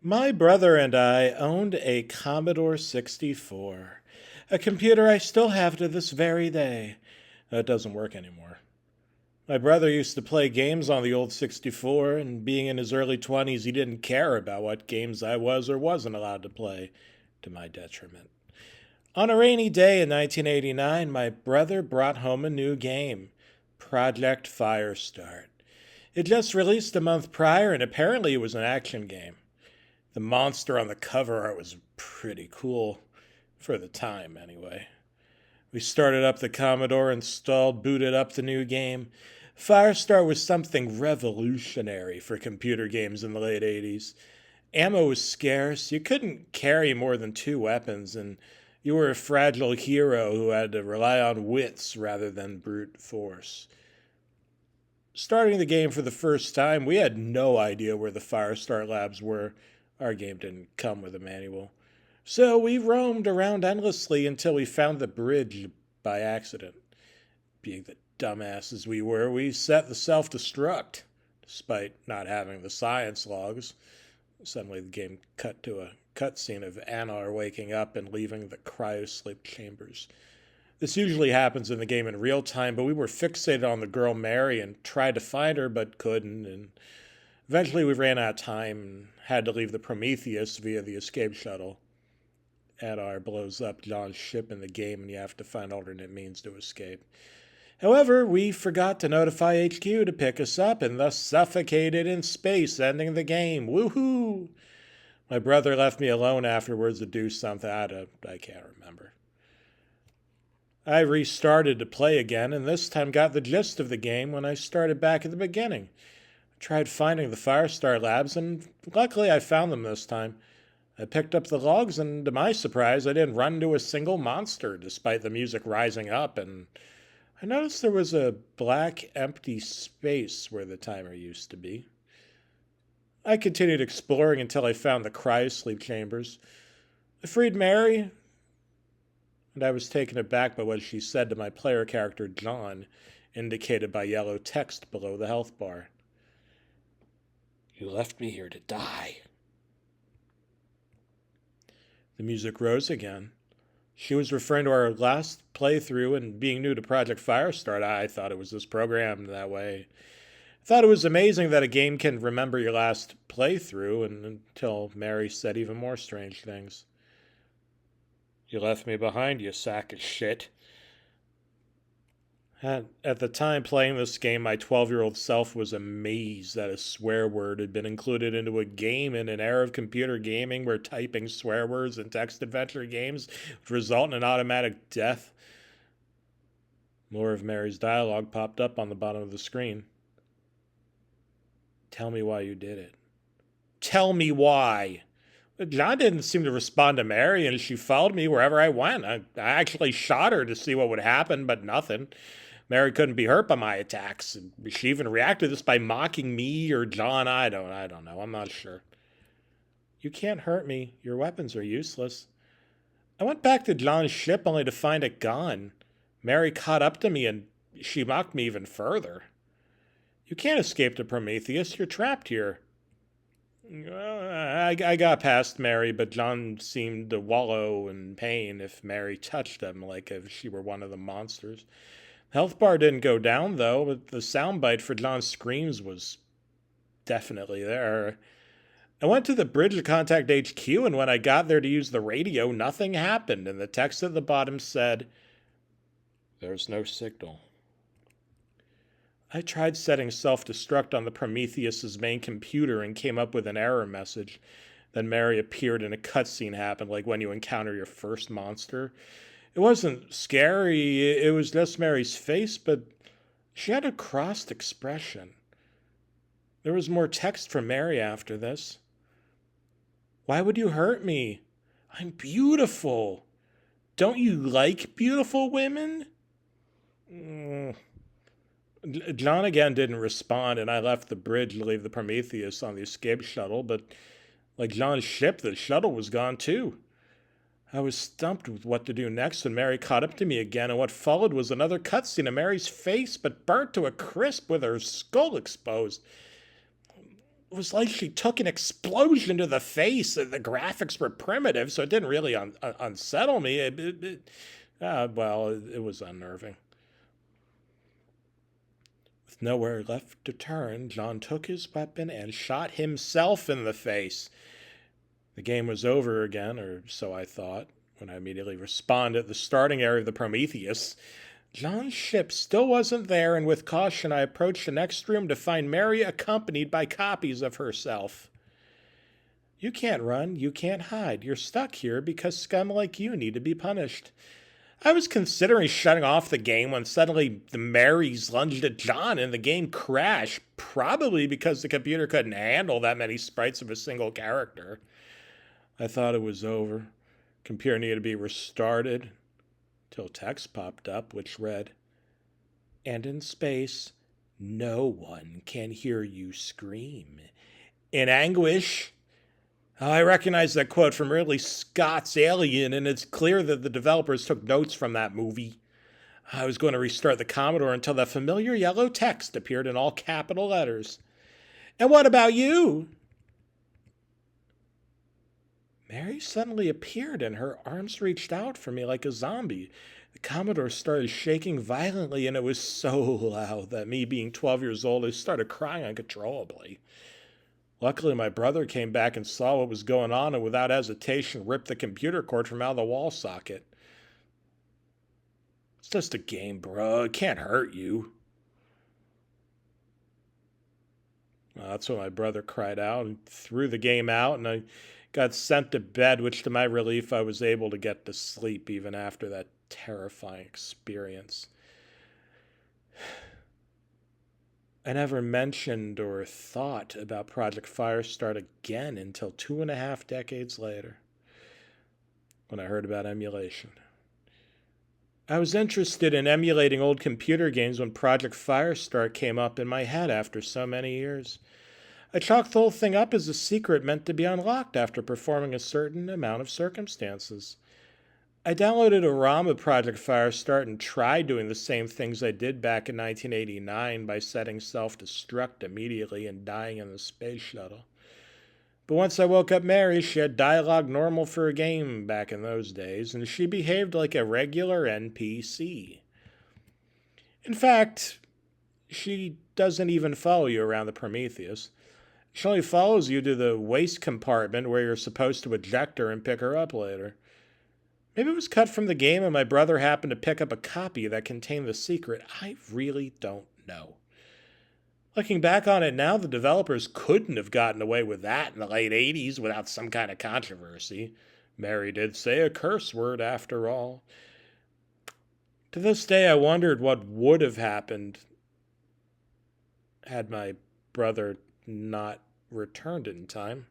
My brother and I owned a Commodore 64, a computer I still have to this very day. It doesn't work anymore. My brother used to play games on the old 64, and being in his early 20s, he didn't care about what games I was or wasn't allowed to play, to my detriment. On a rainy day in 1989, my brother brought home a new game, Project Firestart. It just released a month prior, and apparently it was an action game. The monster on the cover art was pretty cool, for the time anyway. We started up the Commodore, installed, booted up the new game. Firestar was something revolutionary for computer games in the late 80s. Ammo was scarce, you couldn't carry more than two weapons, and you were a fragile hero who had to rely on wits rather than brute force. Starting the game for the first time, we had no idea where the Firestart labs were. Our game didn't come with a manual. So we roamed around endlessly until we found the bridge by accident. Being the dumbasses we were, we set the self-destruct, despite not having the science logs. Suddenly the game cut to a cutscene of Anar waking up and leaving the cryosleep chambers. This usually happens in the game in real time, but we were fixated on the girl Mary and tried to find her but couldn't, and eventually we ran out of time and had to leave the Prometheus via the escape shuttle. Adar blows up John's ship in the game and you have to find alternate means to escape. However, we forgot to notify HQ to pick us up and thus suffocated in space, ending the game. Woohoo! My brother left me alone afterwards to do something. I can't remember. I restarted to play again and this time got the gist of the game when I started back at the beginning. I tried finding the Firestar labs and luckily I found them this time. I picked up the logs, and to my surprise, I didn't run into a single monster, despite the music rising up, and I noticed there was a black, empty space where the timer used to be. I continued exploring until I found the cryosleep chambers. I freed Mary, and I was taken aback by what she said to my player character, John, indicated by yellow text below the health bar. "You left me here to die." The music rose again. She was referring to our last playthrough, and being new to Project Firestart, I thought it was this programmed that way. I thought it was amazing that a game can remember your last playthrough, and until Mary said even more strange things. "You left me behind, you sack of shit." At the time playing this game, my 12-year-old self was amazed that a swear word had been included into a game in an era of computer gaming where typing swear words in text adventure games would result in an automatic death. More of Mary's dialogue popped up on the bottom of the screen. "Tell me why you did it." Tell me why. John didn't seem to respond to Mary, and she followed me wherever I went. I actually shot her to see what would happen, but nothing. Mary couldn't be hurt by my attacks. She even reacted to this by mocking me or John. I don't know. I'm not sure. "You can't hurt me. Your weapons are useless." I went back to John's ship only to find it gone. Mary caught up to me and she mocked me even further. "You can't escape to Prometheus. You're trapped here." I got past Mary, but John seemed to wallow in pain if Mary touched him, like if she were one of the monsters. Health bar didn't go down, though, but the soundbite for John's screams was definitely there. I went to the bridge to contact HQ, and when I got there to use the radio, nothing happened, and the text at the bottom said, "There's no signal." I tried setting self-destruct on the Prometheus's main computer and came up with an error message. Then Mary appeared and a cutscene happened, like when you encounter your first monster. It wasn't scary, it was just Mary's face, but she had a crossed expression. There was more text from Mary after this. "Why would you hurt me? I'm beautiful. Don't you like beautiful women?" John again didn't respond, and I left the bridge to leave the Prometheus on the escape shuttle, but like John's ship, the shuttle was gone too. I was stumped with what to do next when Mary caught up to me again, and what followed was another cutscene of Mary's face, but burnt to a crisp with her skull exposed. was like she took an explosion to the face, and the graphics were primitive, so it didn't really unsettle me. It was unnerving. With nowhere left to turn, John took his weapon and shot himself in the face. The game was over again, or so I thought, when I immediately responded at the starting area of the Prometheus. John's ship still wasn't there, and with caution I approached the next room to find Mary accompanied by copies of herself. You can't run, you can't hide. You're stuck here because scum like you need to be punished. I was considering shutting off the game when suddenly the Marys lunged at John and the game crashed, probably because the computer couldn't handle that many sprites of a single character. I thought it was over. Computer needed to be restarted. Till text popped up, which read, "And in space, no one can hear you scream. In anguish." I recognize that quote from Ridley Scott's Alien, and it's clear that the developers took notes from that movie. I was going to restart the Commodore until that familiar yellow text appeared in all capital letters. "And what about you?" Mary suddenly appeared and her arms reached out for me like a zombie. The Commodore started shaking violently, and it was so loud that me, being 12 years old, I started crying uncontrollably. Luckily, my brother came back and saw what was going on and without hesitation ripped the computer cord from out of the wall socket. "It's just a game, bro. It can't hurt you." Well, that's when my brother cried out and threw the game out, and I got sent to bed, which to my relief I was able to get to sleep even after that terrifying experience. I never mentioned or thought about Project Firestart again until 2.5 decades later, when I heard about emulation. I was interested in emulating old computer games when Project Firestart came up in my head after so many years. I chalked the whole thing up as a secret meant to be unlocked after performing a certain amount of circumstances. I downloaded a ROM of Project Firestart and tried doing the same things I did back in 1989 by setting self-destruct immediately and dying in the space shuttle. But once I woke up Mary, she had dialogue normal for a game back in those days, and she behaved like a regular NPC. In fact, she doesn't even follow you around the Prometheus. She only follows you to the waste compartment where you're supposed to eject her and pick her up later. Maybe it was cut from the game and my brother happened to pick up a copy that contained the secret. I really don't know. Looking back on it now, the developers couldn't have gotten away with that in the late 80s without some kind of controversy. Mary did say a curse word after all. To this day, I wondered what would have happened had my brother not returned in time.